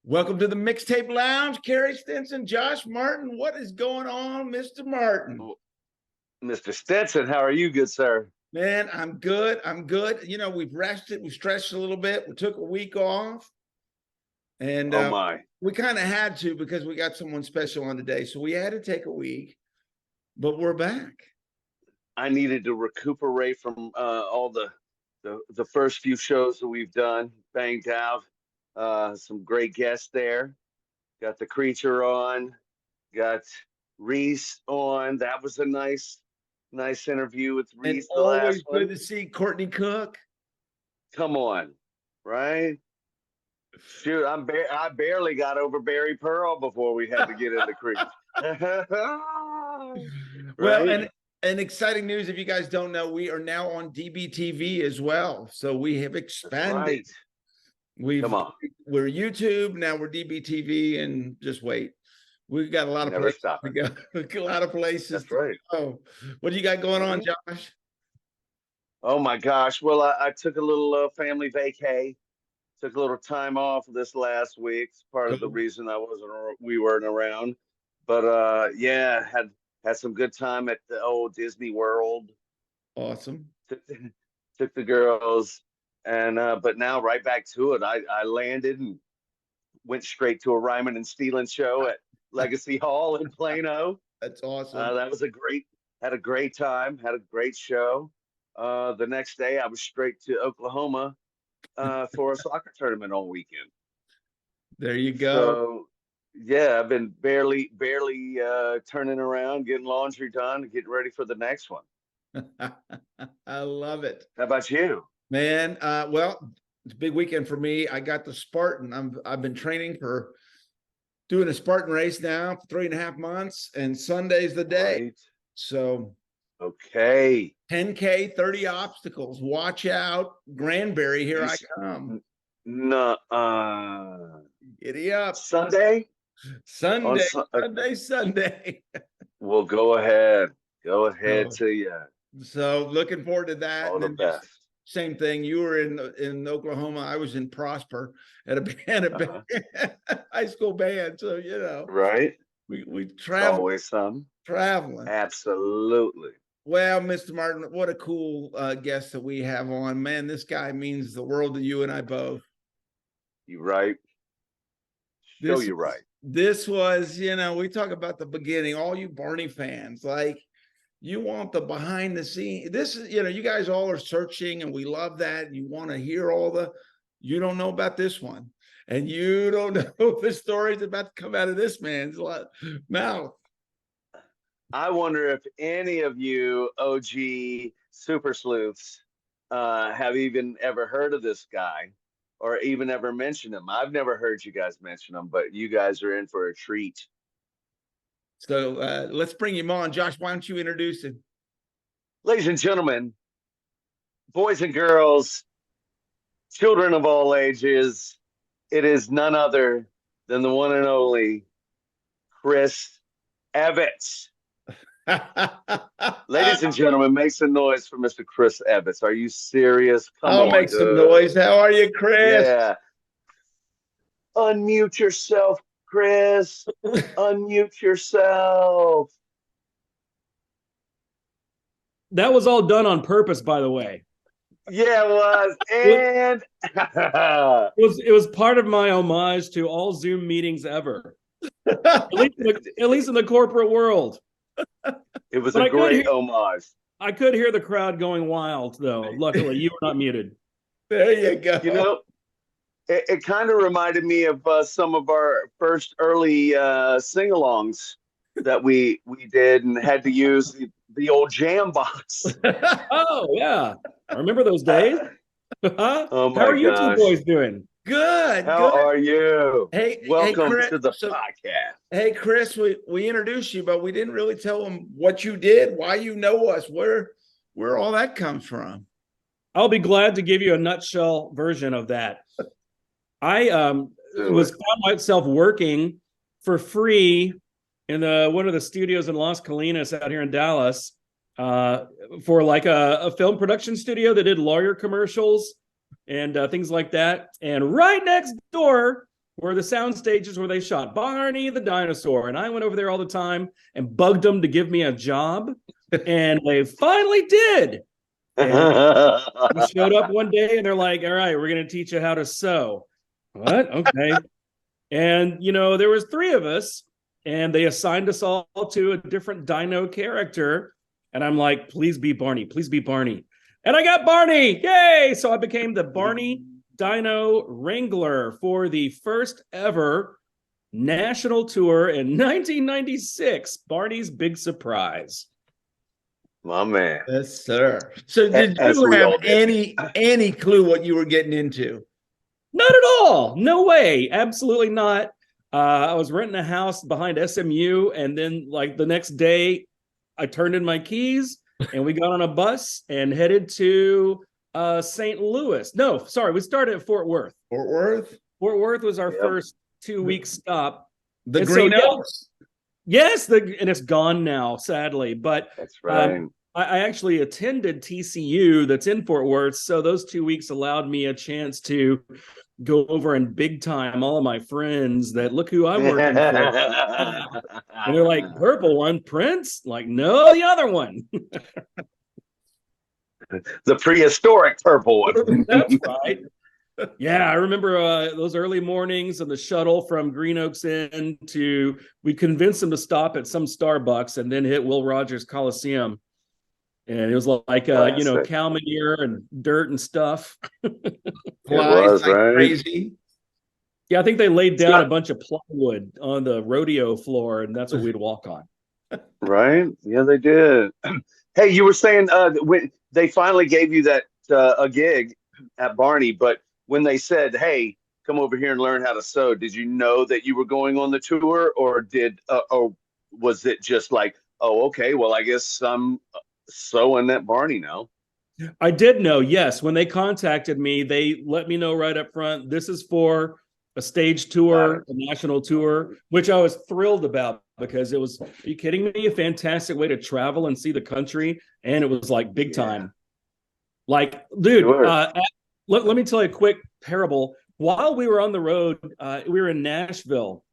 Welcome to the Mixtape Lounge. Carey Stinson, Josh Martin. What is going on, Mr. Martin? Mr. Stinson, how are you, good sir? Man, I'm good. I'm good. You know, we've rested, we stretched a little bit. We took a week off. And Oh my. we kind of had to because we got someone special on today. So we had to take a week, but we're back. I needed to recuperate from all the first few shows that we've done, banged out. Some great guests there. Got the creature on, got Reese on. That was a nice interview with And Reese. The always last one. good to see Courtney Cook. Come on, right? Shoot, I barely got over Barry Pearl before we had to get into Creek. Well, Right? and exciting news, if you guys don't know, we are now on DBTV as well. So we have expanded. Right. Come on. We're YouTube, now we're DBTV, and just wait. We've got a lot of Never places stop to it. go. A lot of places. That's right. Oh, what do you got going on, Josh? Oh my gosh. Well, I took a little family vacay. Took a little time off this last week. It's part of the Cool. reason we weren't around. But yeah, had some good time at the old Disney World. Awesome. Took the girls, and but now right back to it. I landed and went straight to a Ryman and Steelan show at Legacy Hall in Plano. That's awesome. That was had a great time, had a great show. The next day I was straight to Oklahoma for a soccer tournament all weekend. There you go. So yeah, I've been barely turning around, getting laundry done, and getting ready for the next one. I love it. How about you? Man, well, it's a big weekend for me. I got the Spartan. I've been training for doing a Spartan race now for 3.5 months, and Sunday's the day. Right. So okay. 10K, 30 obstacles. Watch out. Granbury, here I come. No, Giddy up. Sunday? Sunday. Well, go ahead. Go ahead to you. So looking forward to that. All the best. Same thing. You were in Oklahoma. I was in Prosper at a band, high school band. So right. We travel. Always some traveling. Absolutely. Well, Mr. Martin, what a cool guest that we have on. Man, this guy means the world to you and I both. You right. You're right. This was, we talk about the beginning. All you Barney fans, like, you want the behind the scenes. This is, you guys all are searching, and we love that. You want to hear you don't know about this one, and you don't know the stories about to come out of this man's mouth. I wonder if any of you OG super sleuths have even ever heard of this guy or even ever mentioned him. I've never heard you guys mention him, but you guys are in for a treat. So let's bring him on. Josh, why don't you introduce him? Ladies and gentlemen, boys and girls, children of all ages, it is none other than the one and only Chris Evetts. Ladies and gentlemen, make some noise for Mr. Chris Evetts. Are you serious? I'll make some noise. How are you, Chris? Yeah. Unmute yourself, Chris. Unmute yourself. That was all done on purpose, by the way. Yeah, it was. And it was part of my homage to all Zoom meetings ever. at least in the corporate world. It was a great homage. I could hear the crowd going wild, though. Luckily, you were not muted. There you go. It kind of reminded me of some of our first early sing-alongs that we did and had to use the old jam box. Oh, yeah. I remember those days. Oh my How are you gosh. two boys doing? Good. How are you? Hey, welcome Chris, to the podcast. Hey, Chris, we introduced you, but we didn't really tell them what you did, why you know us, where all that comes from. I'll be glad to give you a nutshell version of that. I found myself working for free in one of the studios in Las Colinas out here in Dallas for like a film production studio that did lawyer commercials and things like that. And right next door were the sound stages where they shot Barney the dinosaur. And I went over there all the time and bugged them to give me a job. And they finally did. And we showed up one day and they're like, all right, we're going to teach you how to sew. What? Okay. And, you know, there was 3 of us and they assigned us all to a different dino character. And I'm like, please be Barney. Please be Barney. And I got Barney. Yay. So I became the Barney Dino Wrangler for the first ever national tour in 1996. Barney's Big Surprise. My man. Yes, sir. So did As you we have all did. any clue what you were getting into? Not at all. No way. Absolutely not. I was renting a house behind SMU, and then like the next day, I turned in my keys, and we got on a bus and headed to St. Louis. No, sorry, we started at Fort Worth. Fort Worth? Fort Worth was our first 2-week stop. The And Green so now- Oaks? Yes, and it's gone now, sadly. But That's right. I actually attended TCU that's in Fort Worth. So those 2 weeks allowed me a chance to go over and big time all of my friends that look who I'm working for. And they're like, purple one, Prince? Like, no, the other one. The prehistoric purple one. That's right. Yeah, I remember those early mornings on the shuttle from Green Oaks in to, we convinced them to stop at some Starbucks and then hit Will Rogers Coliseum. And it was like, you know, cow manure and dirt and stuff. Flies like right? crazy. Yeah, I think they laid down a bunch of plywood on the rodeo floor, and that's what we'd walk on. Right? Yeah, they did. Hey, you were saying when they finally gave you that a gig at Barney, but when they said, "Hey, come over here and learn how to sew," did you know that you were going on the tour, or or was it just like, "Oh, okay, well, I guess I'm sewing at Barney now"? I did know, yes. When they contacted me, they let me know right up front, this is for a stage tour, a national tour, which I was thrilled about because it was, are you kidding me? A fantastic way to travel and see the country. And it was like big time. Like, dude, Sure. let me tell you a quick parable. While we were on the road, we were in Nashville.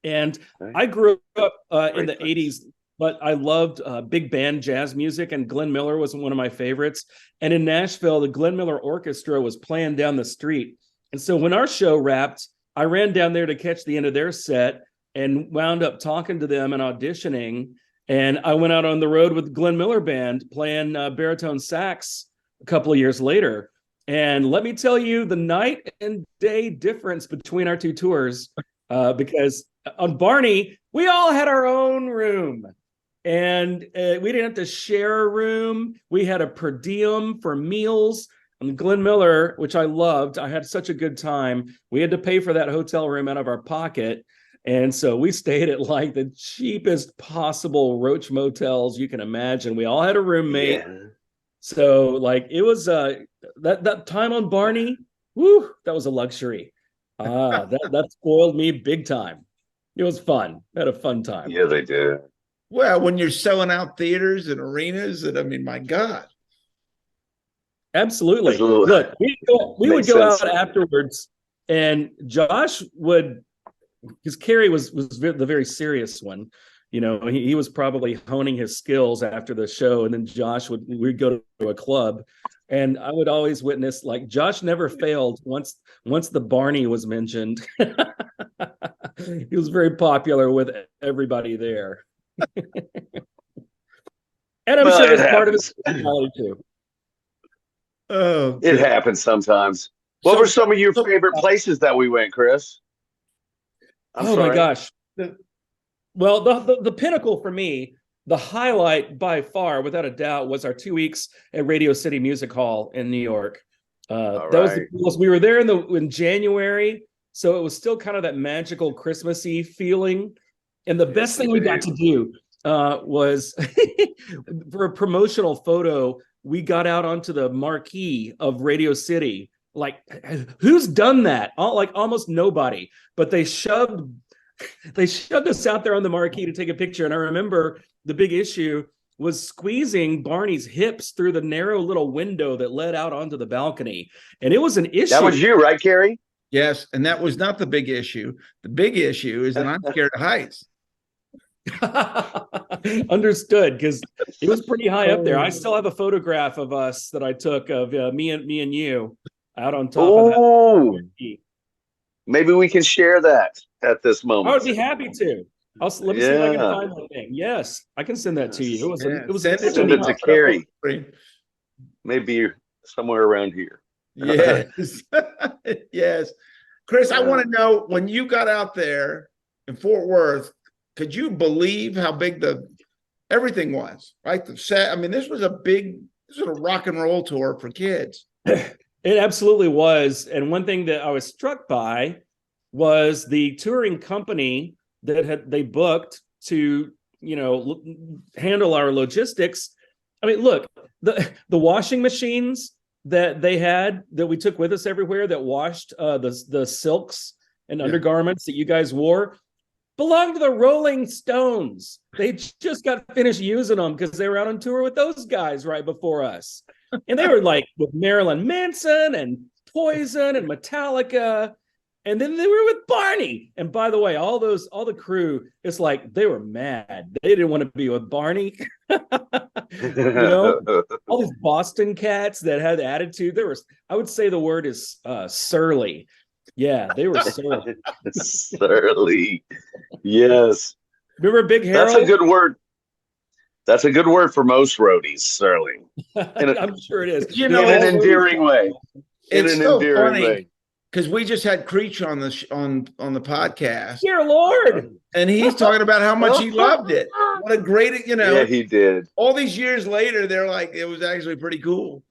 And I grew up in the 80s, but I loved big band jazz music, and Glenn Miller was one of my favorites. And in Nashville, the Glenn Miller Orchestra was playing down the street. And so when our show wrapped, I ran down there to catch the end of their set and wound up talking to them and auditioning. And I went out on the road with the Glenn Miller Band playing baritone sax a couple of years later. And let me tell you the night and day difference between our 2 tours, because on Barney, we all had our own room. And we didn't have to share a room. We had a per diem for meals. And Glenn Miller, which I loved, I had such a good time. We had to pay for that hotel room out of our pocket. And so we stayed at like the cheapest possible roach motels you can imagine. We all had a roommate. Yeah. So like it was that time on Barney, whoo, that was a luxury. That spoiled me big time. It was fun. I had a fun time. Yeah, they did. Well, when you're selling out theaters and arenas, and I mean, my God. Absolutely. Look, we would go out afterwards, and Josh would, because Carey was the very serious one. You know, he was probably honing his skills after the show, and then we'd go to a club, and I would always witness, like, Josh never failed once the Barney was mentioned. He was very popular with everybody there. And I'm sure it's part of his personality too. Oh, it happens sometimes. What were some of your favorite places that we went, Chris? My gosh. Well, the pinnacle for me, the highlight by far, without a doubt, was our 2 weeks at Radio City Music Hall in New York. That was the coolest. We were there in January, so it was still kind of that magical Christmassy feeling. And the best thing we got to do was for a promotional photo, we got out onto the marquee of Radio City. Like, who's done that? Almost nobody. But they shoved us out there on the marquee to take a picture. And I remember the big issue was squeezing Barney's hips through the narrow little window that led out onto the balcony. And it was an issue. That was you, right, Carey? Yes, and that was not the big issue. The big issue is that I'm scared of heights. Understood, because it was pretty high up there. I still have a photograph of us that I took of me and you out on top of Oh, that. maybe we can share that at this I moment. would be happy to. Let me see if I can find that thing. Yes, I can send that to you. It was Send Send it to Carey. Maybe somewhere around here. Yes. Yes. Chris, I want to know, when you got out there in Fort Worth, could you believe how big everything was? Right? The set. I mean, this was a rock and roll tour for kids. It absolutely was. And one thing that I was struck by was the touring company that they booked to, handle our logistics. I mean, look, the washing machines that they had that we took with us everywhere that washed the silks and undergarments that you guys wore belonged to the Rolling Stones. They just got finished using them because they were out on tour with those guys right before us. And they were like with Marilyn Manson and Poison and Metallica. And then they were with Barney. And by the way, all the crew, it's like they were mad. They didn't want to be with Barney. All these Boston cats that had attitude. I would say the word is surly. Yeah, they were surly. Surly. Yes. Remember Big Harold? That's a good word. That's a good word for most roadies, surly. I'm sure it is. In an endearing way. It's so funny because we just had Creech on the podcast. Dear Lord. And he's talking about how much he loved it. What a great, Yeah, he did. All these years later, they're like, it was actually pretty cool.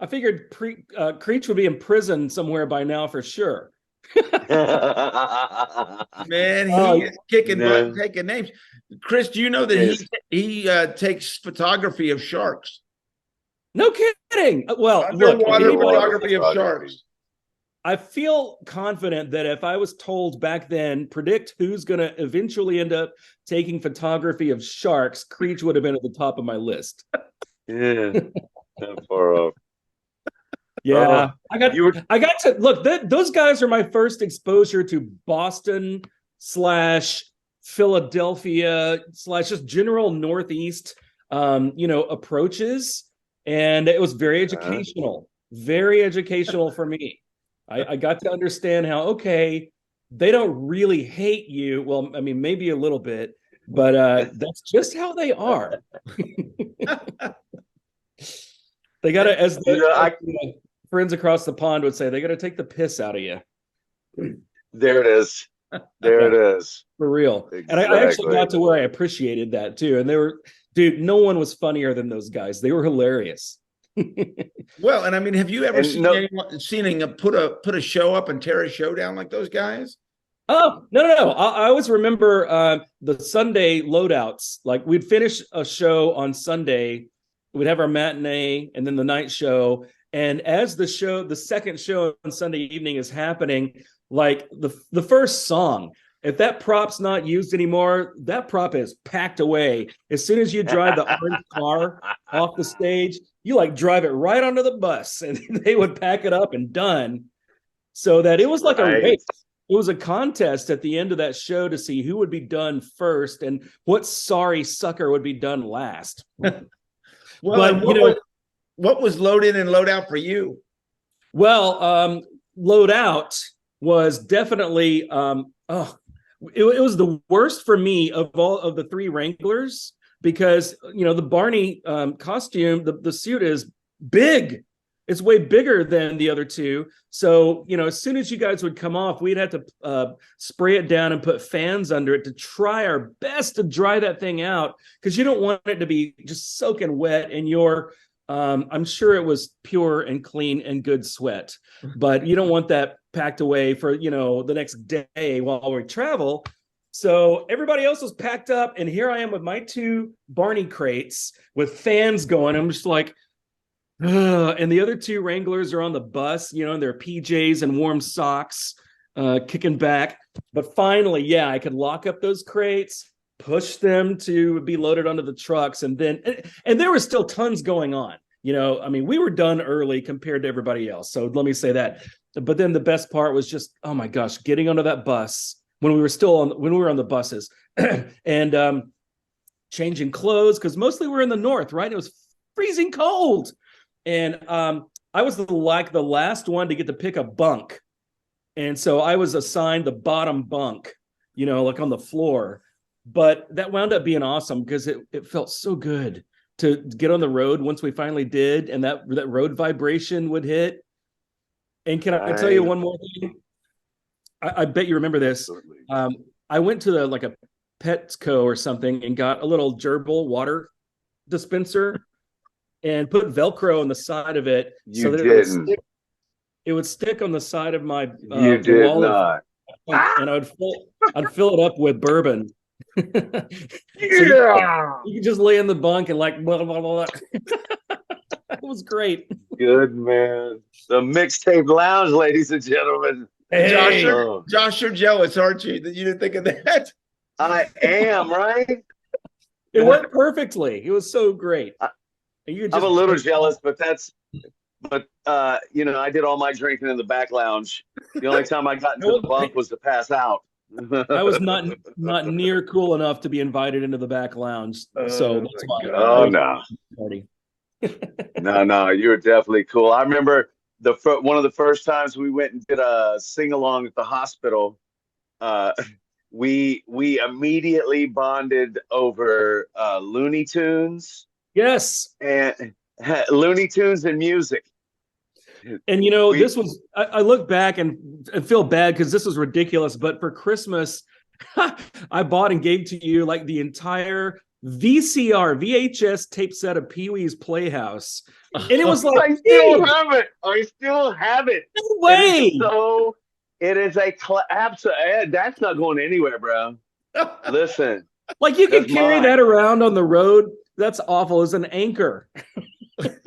I figured Creech would be in prison somewhere by now for sure. Man, he is kicking butt, taking names. Chris, do you know that he takes photography of sharks? No kidding. Well, underwater photography of sharks. I feel confident that if I was told back then, predict who's going to eventually end up taking photography of sharks, Creech would have been at the top of my list. Yeah, not far off. Yeah, I got to look. Those guys are my first exposure to Boston / Philadelphia / just general Northeast, approaches, and it was very educational for me. I got to understand how they don't really hate you. Well, I mean, maybe a little bit, but that's just how they are. They got to, as friends across the pond would say, they got to take the piss out of you. There it is. There it is. For real. Exactly. And I actually got to where I appreciated that too. And no one was funnier than those guys. They were hilarious. Well, and I mean, have you ever seen anyone put a show up and tear a show down like those guys? Oh, no. I always remember the Sunday loadouts. Like we'd finish a show on Sunday, we'd have our matinee and then the night show. And as the second show on Sunday evening is happening, like the first song, if that prop's not used anymore, that prop is packed away. As soon as you drive the orange car off the stage, you drive it right onto the bus and they would pack it up and done. So that it was like a race. It was a contest at the end of that show to see who would be done first and what sorry sucker would be done last. Well, what was load in and load out for you? Well, load out was definitely it was the worst for me of all of the three Wranglers because the Barney costume, the suit is big. It's way bigger than the other two. So, as soon as you guys would come off, we'd have to spray it down and put fans under it to try our best to dry that thing out because you don't want it to be just soaking wet in your I'm sure it was pure and clean and good sweat, but you don't want that packed away for, the next day while we travel. So everybody else was packed up. And here I am with my two Barney crates with fans going. I'm just like, ugh. And the other two Wranglers are on the bus, in their PJs and warm socks, kicking back. But finally, I could lock up those crates, push them to be loaded onto the trucks. And there was still tons going on. You know, I mean, we were done early compared to everybody else. So let me say that. But then the best part was just, oh my gosh, getting onto that bus when we were on the buses and changing clothes, because mostly we're in the north, right? It was freezing cold. And I was the last one to get to pick a bunk. And so I was assigned the bottom bunk, you know, like on the floor. But that wound up being awesome because it felt so good to get on the road once we finally did, and that road vibration would hit. And can I tell you one more thing? I bet you remember this. I went to like a Petco or something and got a little gerbil water dispenser and put Velcro on the side of it so that it would stick on the side of my you did not. And I'd fill it up with bourbon. So you could just lay in the bunk and like blah, blah, blah. It was great. Good man. The Mixtape Lounge, ladies and gentlemen. Hey. Josh, you're jealous, aren't you? That you didn't think of that. I am, right? It worked perfectly. It was so great. I'm a little jealous, but you know, I did all my drinking in the back lounge. The only time I got into the bunk was to pass out. I was not near cool enough to be invited into the back lounge, so that's why. Oh no, party. no, you were definitely cool. I remember one of the first times we went and did a sing along at the hospital. We immediately bonded over Looney Tunes. Yes, and Looney Tunes and music. And you know, this was, I look back and feel bad because this was ridiculous, but for Christmas, I bought and gave to you like the entire VHS tape set of Pee-wee's Playhouse. And it was like, I still have it. No way. It is that's not going anywhere, bro. Listen. Like you could carry that around on the road. That's awful. As an anchor.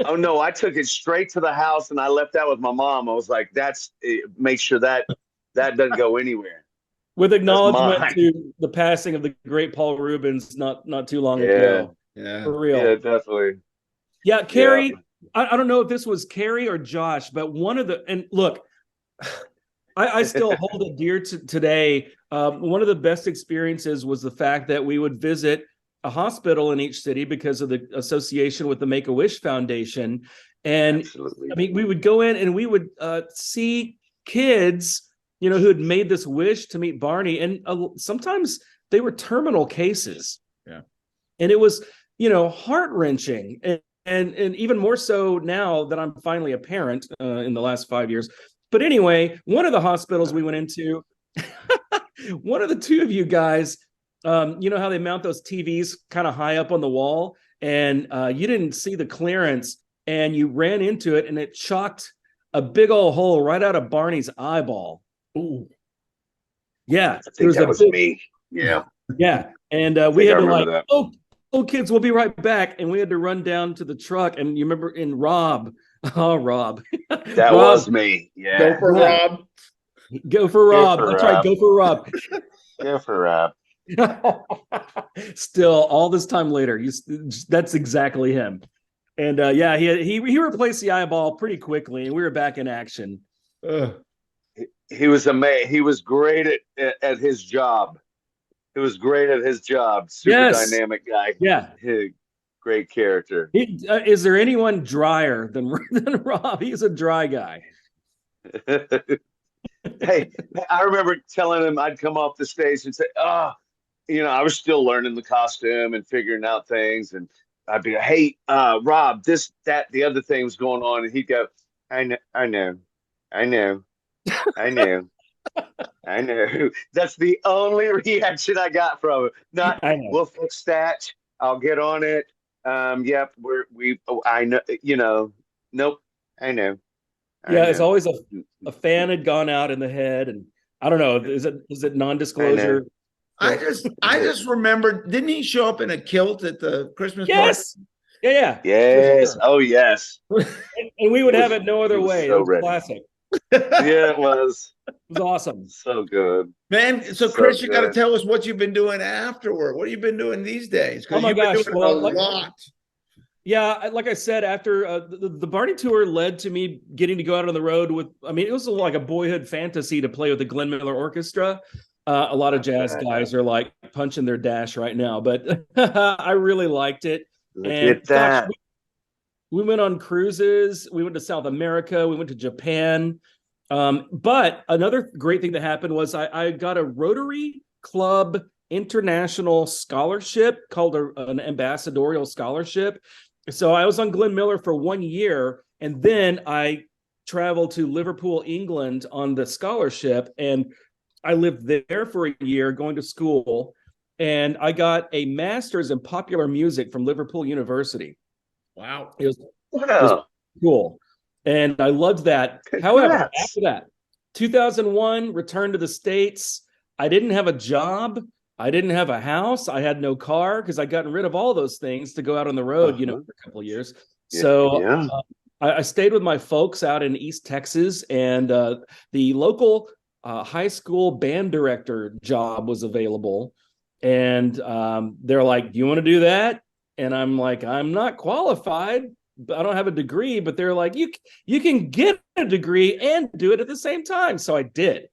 Oh no, I took it straight to the house and I left that with my mom. I was like, make sure that doesn't go anywhere. With acknowledgement to the passing of the great Paul Rubens not too long ago. Yeah. For real. Yeah, definitely. Yeah, Carey, yeah. I don't know if this was Carey or Josh, but and look, I still hold it dear to today. One of the best experiences was the fact that we would visit a hospital in each city because of the association with the Make-A-Wish Foundation. And absolutely. I mean, we would go in and we would see kids, you know, who had made this wish to meet Barney. And sometimes they were terminal cases. Yeah. And it was, you know, heart-wrenching. And even more so now that I'm finally a parent in the last 5 years. But anyway, one of the hospitals we went into, one of the two of you guys, you know how they mount those TVs kind of high up on the wall, and you didn't see the clearance and you ran into it and it chocked a big old hole right out of Barney's eyeball. Ooh. Yeah. I think that was me. Yeah. Yeah. And we had to like, oh, kids, we'll be right back. And we had to run down to the truck. And you remember Rob. Oh, Rob. That was me. Yeah. Go for Rob. Go for Rob. That's right. Go for Rob. Go for Rob. Still, all this time later, that's exactly him. And yeah, he replaced the eyeball pretty quickly, and we were back in action. He was amazing. He was great at his job. He was great at his job. Super dynamic guy. Yeah, great character. Is there anyone drier than Rob? He's a dry guy. Hey, I remember telling him I'd come off the stage and say, you know, I was still learning the costume and figuring out things. And I'd be like, hey, Rob, this, that, the other thing was going on. And he'd go, I know. That's the only reaction I got from him. Not, we'll fix that. I'll get on it. Yep, I know, you know, nope, I know. Yeah, it's always a fan had gone out in the head, and I don't know, is it non-disclosure? I just remember, didn't he show up in a kilt at the Christmas party? Yeah. Yes. Oh, yes. And we would have it no other way. So it was classic. Yeah, it was. It was awesome. So good. Man, so Chris, you got to tell us what you've been doing afterward. What have you been doing these days? Oh my gosh. A lot. Yeah, like I said, after the Barney tour led to me getting to go out on the road with, I mean, it was like a boyhood fantasy to play with the Glenn Miller Orchestra. A lot of jazz guys are like punching their dash right now, but I really liked it. Look And at that. gosh, we went on cruises. We went to South America. We went to Japan. But another great thing that happened was I got a Rotary Club International Scholarship called an ambassadorial scholarship. So I was on Glenn Miller for 1 year, and then I traveled to Liverpool, England on the scholarship, and I lived there for a year going to school, and I got a master's in popular music from Liverpool University. Wow. It was cool. And I loved that. Congrats. However, after that, 2001, returned to the States. I didn't have a job. I didn't have a house. I had no car because I'd gotten rid of all those things to go out on the road, for a couple of years. So I stayed with my folks out in East Texas, and the local high school band director job was available. And they're like, "Do you want to do that?" And I'm like, "I'm not qualified. I don't have a degree," but they're like, you can get a degree and do it at the same time. So I did.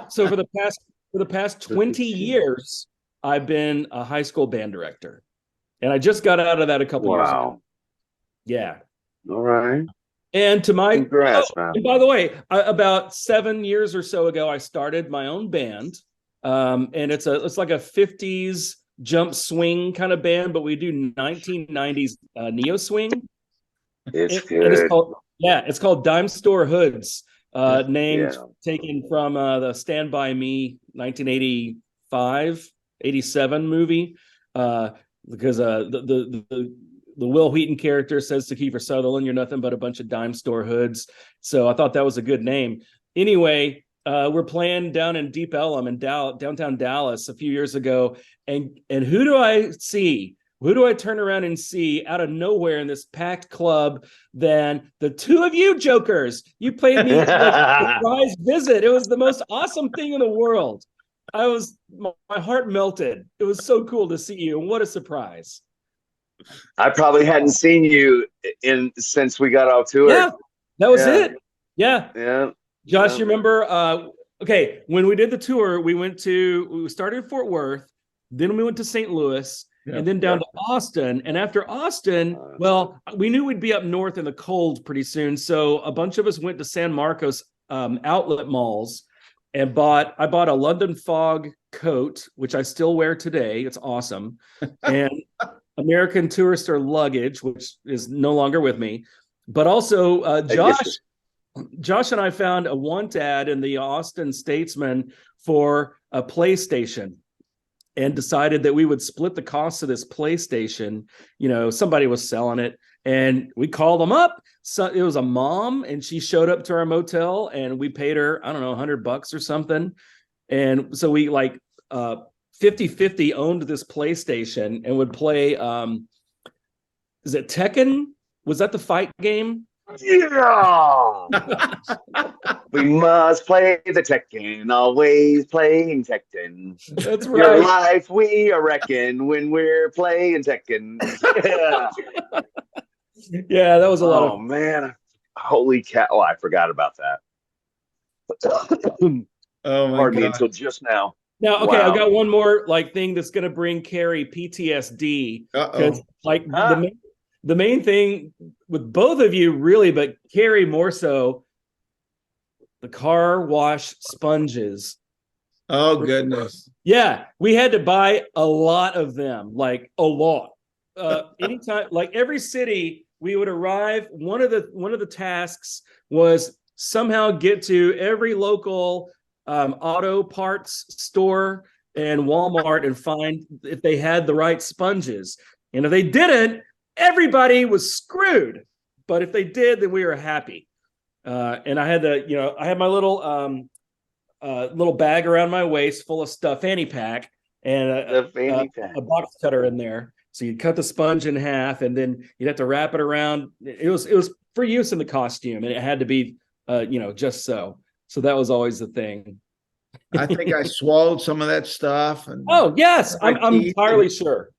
So for the past 20 years, I've been a high school band director. And I just got out of that a couple years ago. Yeah. All right. And to my congrats, man. And by the way, about 7 years or so ago, I started my own band. And it's like a 50s jump swing kind of band, but we do 1990s neo swing. It's good. And it's called Dime Store Hoods, named taken from the Stand By Me 1985, 87 movie. Because the Will Wheaton character says to Kiefer Sutherland, "You're nothing but a bunch of dime store hoods." So I thought that was a good name. Anyway, we're playing down in Deep Ellum in downtown Dallas a few years ago. And who do I see? Who do I turn around and see out of nowhere in this packed club than the two of you jokers? You played me like a surprise visit. It was the most awesome thing in the world. My heart melted. It was so cool to see you, and what a surprise. I probably hadn't seen you since we got off tour. Yeah, that was it. Yeah. Yeah. Josh, you remember? Okay, when we did the tour, we started in Fort Worth, then we went to St. Louis, and then down to Austin. And after Austin, well, we knew we'd be up north in the cold pretty soon, so a bunch of us went to San Marcos outlet malls and I bought a London Fog coat, which I still wear today. It's awesome, and American Tourister luggage, which is no longer with me, but also Josh and I found a want ad in the Austin Statesman for a PlayStation, and decided that we would split the cost of this PlayStation. Somebody was selling it, and we called them up. So it was a mom, and she showed up to our motel, and we paid her, I don't know, $100 or something. And so we 50-50 owned this PlayStation and would play. Is it Tekken? Was that the fight game? Yeah. We must play the Tekken, always playing Tekken. That's right. Your life we are wrecking when we're playing Tekken. Yeah. Yeah, that was a lot of. Oh man, holy cat! Oh, I forgot about that. Oh my Pardon me, God. until just now. Now, okay, Wow. I've got one more thing that's going to bring Carey PTSD. Uh-oh. The main thing with both of you, really, but Carey more so, the car wash sponges. Oh goodness. Yeah, we had to buy a lot of them, like a lot. Anytime, like every city we would arrive, one of the tasks was somehow get to every local auto parts store and Walmart and find if they had the right sponges. And if they didn't, everybody was screwed. But if they did, then we were happy. And I had I had my little bag around my waist full of stuff, fanny pack, and a box cutter in there. So you'd cut the sponge in half, and then you'd have to wrap it around. It was for use in the costume, and it had to be, just so. So that was always the thing. I think I swallowed some of that stuff. And oh yes, I'm entirely sure.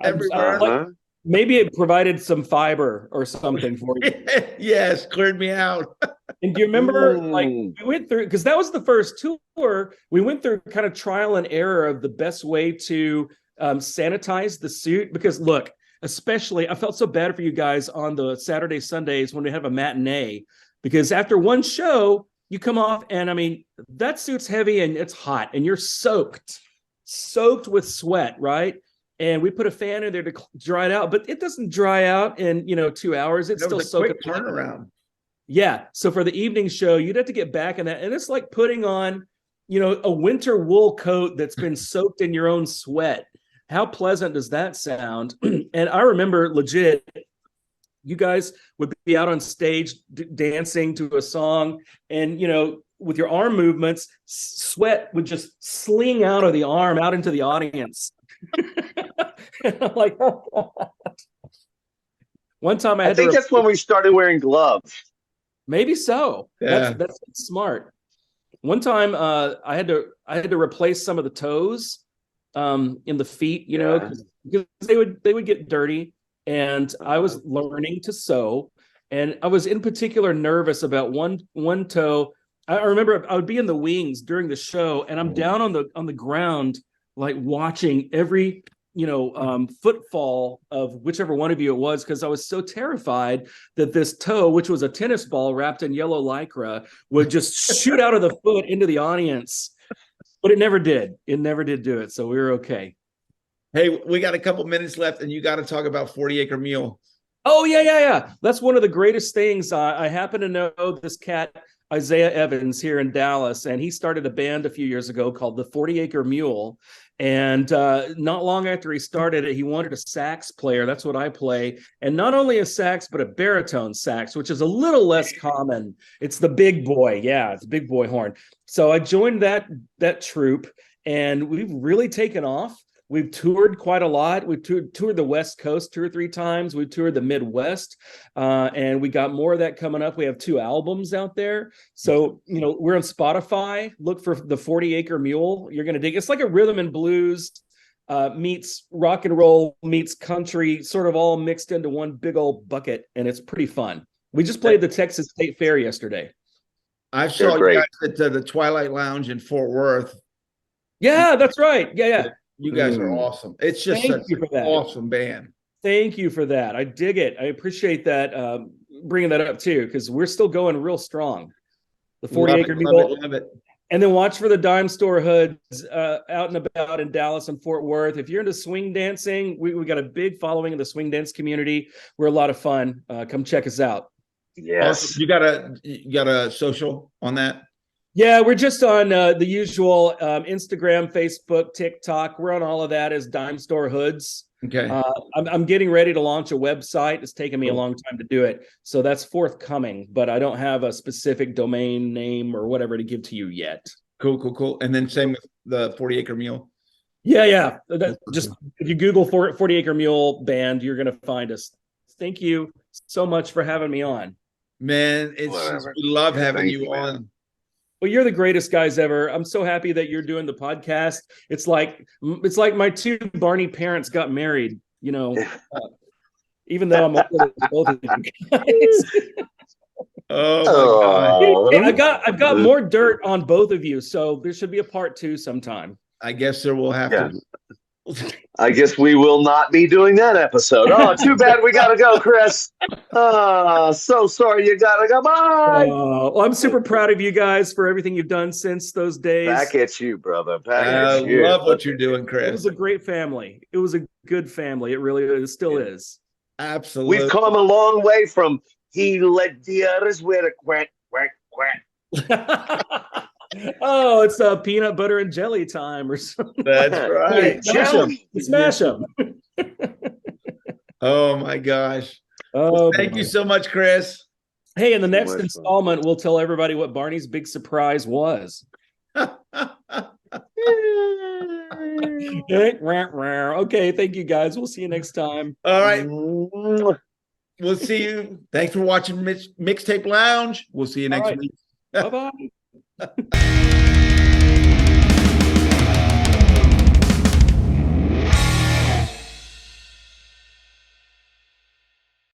everywhere. Maybe it provided some fiber or something for you. Yes, cleared me out. And do you remember, like, Mm. we went through, because that was the first tour, we went through kind of trial and error of the best way to sanitize the suit. Because look, especially, I felt so bad for you guys on the Saturday, Sundays when we have a matinee, because after one show, you come off and I mean, that suit's heavy and it's hot and you're soaked with sweat, right? And we put a fan in there to dry it out, but it doesn't dry out in 2 hours. It's still It was a quick soaking. turnaround. Yeah. So for the evening show, you'd have to get back in that. And it's like putting on, a winter wool coat that's been soaked in your own sweat. How pleasant does that sound? And I remember legit, you guys would be out on stage dancing to a song and, with your arm movements, sweat would just sling out of the arm out into the audience. And I'm like, oh, God. One time I think that's when we started wearing gloves. Maybe so. Yeah. That's smart. One time I had to replace some of the toes in the feet, because they would get dirty, and I was learning to sew, and I was in particular nervous about one toe. I remember I would be in the wings during the show, and I'm down on the ground, like watching every footfall of whichever one of you it was, because I was so terrified that this toe, which was a tennis ball wrapped in yellow lycra, would just shoot out of the foot into the audience. But it never did. It never did do it. So we were okay. Hey, we got a couple minutes left, and you got to talk about 40 Acre Mule. Oh, yeah. That's one of the greatest things. I happen to know this cat, Isaiah Evans, here in Dallas, and he started a band a few years ago called the 40 Acre Mule. And not long after he started it, he wanted a sax player. That's what I play. And not only a sax, but a baritone sax, which is a little less common. It's the big boy. Yeah, it's a big boy horn. So I joined that troupe, and we've really taken off. We've toured quite a lot. We've toured the West Coast 2 or 3 times. We've toured the Midwest, and we got more of that coming up. We have 2 albums out there. So, we're on Spotify. Look for the 40 Acre Mule. You're going to dig. It's like a rhythm and blues meets rock and roll meets country, sort of all mixed into one big old bucket, and it's pretty fun. We just played the Texas State Fair yesterday. I saw you guys at the Twilight Lounge in Fort Worth. Yeah, that's right. Yeah. You guys are awesome. It's just such an awesome band. Thank you for that. I dig it. I appreciate that, bringing that up too, because we're still going real strong. The 40 Acre Mule. Love it. And then watch for the Dime Store Hoods out and about in Dallas and Fort Worth. If you're into swing dancing, we got a big following in the swing dance community. We're a lot of fun. Come check us out. Yes. Also, you got a social on that? Yeah, we're just on the usual Instagram, Facebook, TikTok. We're on all of that as Dime Store Hoods. Okay. I'm getting ready to launch a website. It's taken me a long time to do it. So that's forthcoming, but I don't have a specific domain name or whatever to give to you yet. Cool. And then same with the 40 Acre Mule. Yeah. Just if you Google 40 Acre Mule band, you're going to find us. Thank you so much for having me on. Man, we love having you on. Well, you're the greatest guys ever. I'm so happy that you're doing the podcast. It's like my 2 Barney parents got married, even though I'm older than both of you guys. Oh my God. I've got more dirt on both of you, so there should be a part 2 sometime. I guess there will have to. I guess we will not be doing that episode. Oh, too bad we gotta go, Chris. So sorry you gotta go. Bye. Well, I'm super proud of you guys for everything you've done since those days. Back at you, brother. I love what you're doing, Chris. It was a great family. It was a good family. It still is. Absolutely. We've come a long way from he let the others wear a quack, quack, quack. Oh, it's peanut butter and jelly time or something. That's right. Smash them. Oh my gosh. Oh, thank you so much, Chris. Hey, in the next installment, we'll tell everybody what Barney's big surprise was. Okay, thank you guys. We'll see you next time. All right. We'll see you. Thanks for watching Mixtape Lounge. We'll see you next week. Bye-bye.